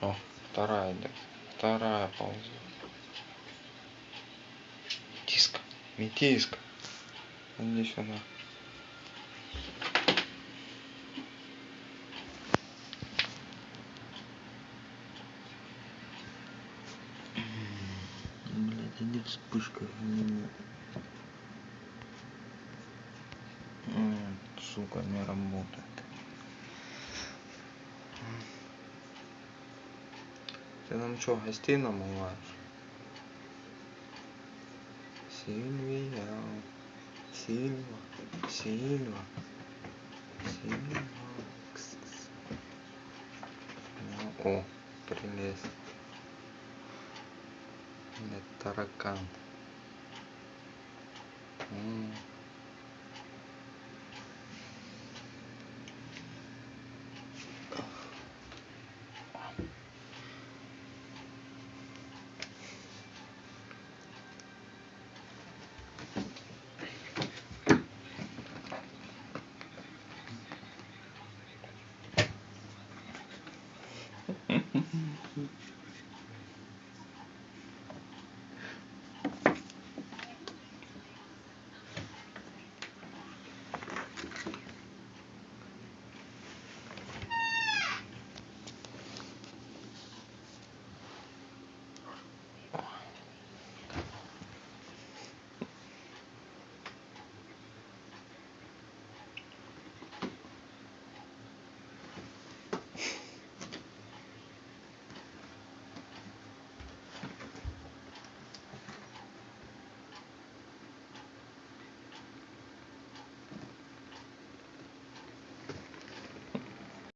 О, вторая, да. Вторая ползет. Метиска. Метиска. Иди сюда. Блять, иди вспышка. Сука, не работает. Ты нам что, гостей намываешь? Сильвия. Сильва. Сильва. Сильва. О, прелесть. Таракан.